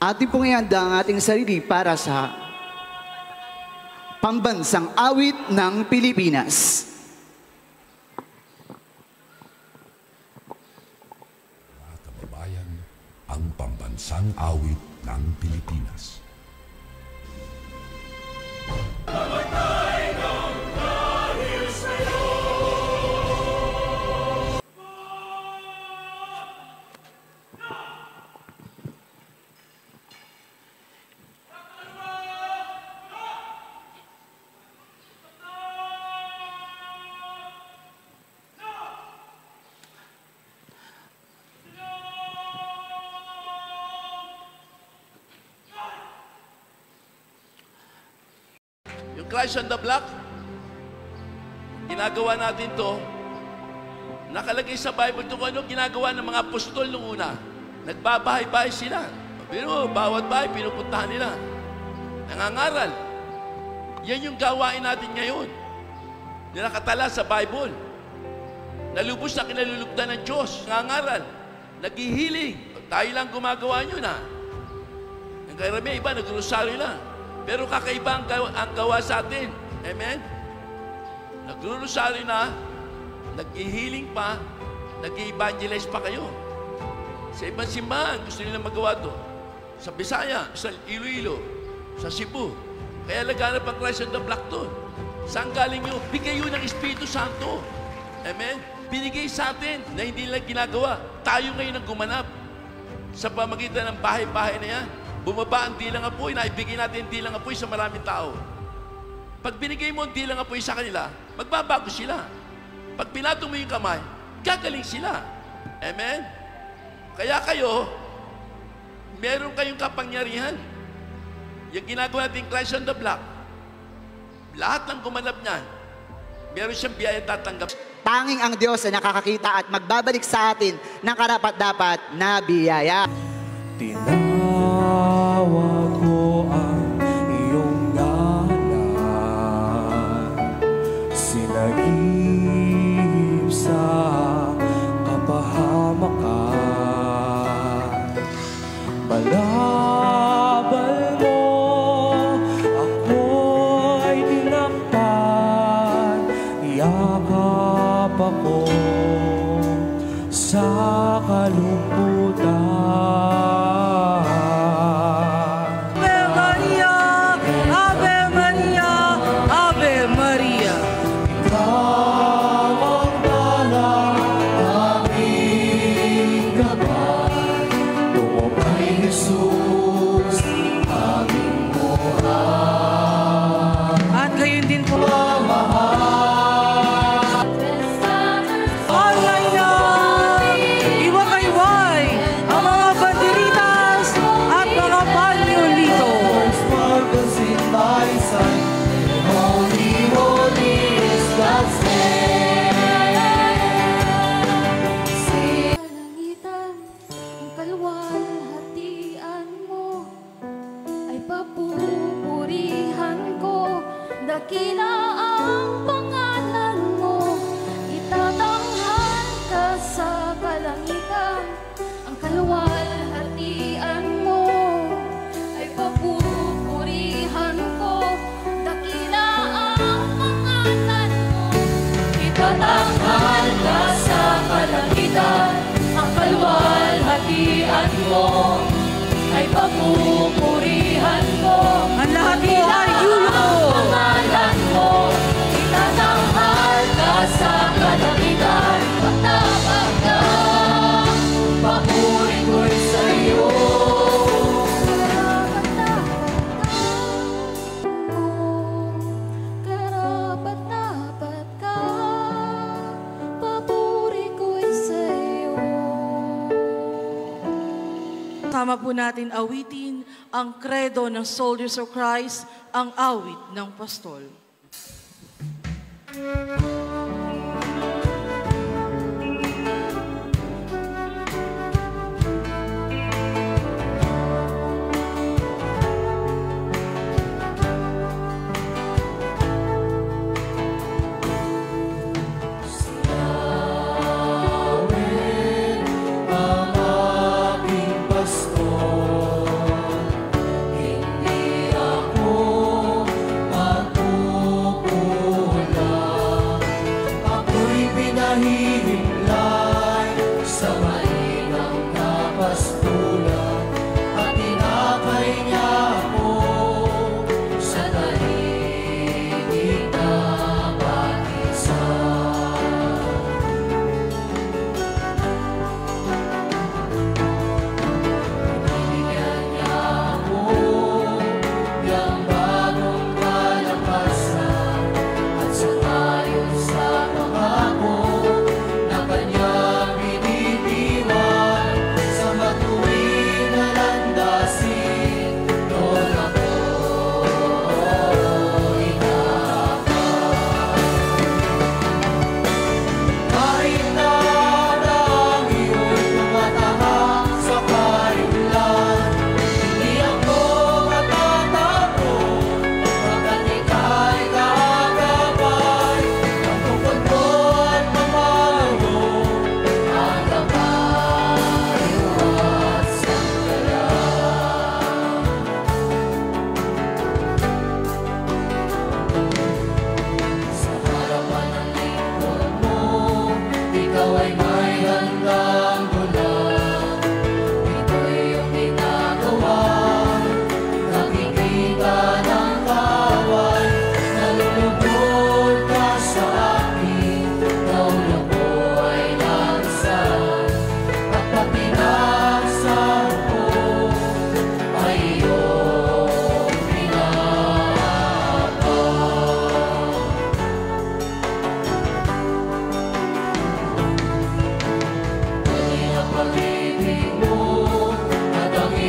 Ating pong ihanda ang ating sarili para sa pambansang awit ng Pilipinas. Mga kababayan, ang pambansang awit ng Pilipinas. Yung Christ on the Block, ginagawa natin to, nakalagay sa Bible ito kung ano ginagawa ng mga apostol noong una. Nagbabahay-bahay sila. Pero bawat bahay, pinupuntahan nila. Nangangaral. Yan yung gawain natin ngayon. Nakatala sa Bible. Nalubos na kinalulugdan ng Diyos. Nangangaral. Naghihiling. Tayo lang gumagawa nyo na. Ang karami, iba, nag-rosaryo lang. Pero kakaiba ang gawa sa atin. Amen? Nag-rosaryo na, nag-healing pa, nag-evangelize pa kayo. Sa ibang simbahan, gusto nila magawa to. Sa Bisaya, sa Iloilo, sa Cebu. Kaya laganap ang Christ on the Block to. Saan galing nyo? Bigay yun ng Espiritu Santo. Amen? Binigay sa atin na hindi nila ginagawa. Tayo ngayon ang gumanap. Sa pamagitan ng bahay-bahay na yan, bumaba ang dilang apoy, naibigay natin ang dilang apoy sa maraming tao. Pag binigay mo ang dilang apoy sa kanila, magbabago sila. Pag pinatong mo yung kamay, gagaling sila. Amen? Kaya kayo, meron kayong kapangyarihan. Yung ginagawa natin Christ on the Block, lahat ng gumanap niyan, meron siyang biyaya tatanggap. Tanging ang Diyos ay nakakakita at magbabalik sa atin ng karapat-dapat na biyaya. Tinawag ko ang iyong ngalan, sinagip sa kapahamakan. Balabal mo, ako'y tinakpan, yakap ako sa kalungkutan. Dakila ang pangalan mo, itatanghal ka sa kalangitan. Ang kaluwalhatian mo ay papupurihan ko. Dakila ang pangalan mo, itatanghal ka sa kalangitan. Ang kaluwalhatian mo ay papupurihan ko. Ang lahat mo ay yulo. Pangalan mo, itatanghal ka sa kalangitan. Pagtapag ka, papuri ko'y sa'yo. Karapat-dapat ka, papuri ko'y sa'yo. Sama po natin awitin ang credo ng Soldiers of Christ, ang awit ng pastol. Yahweh, ang aking pastor.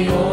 iyo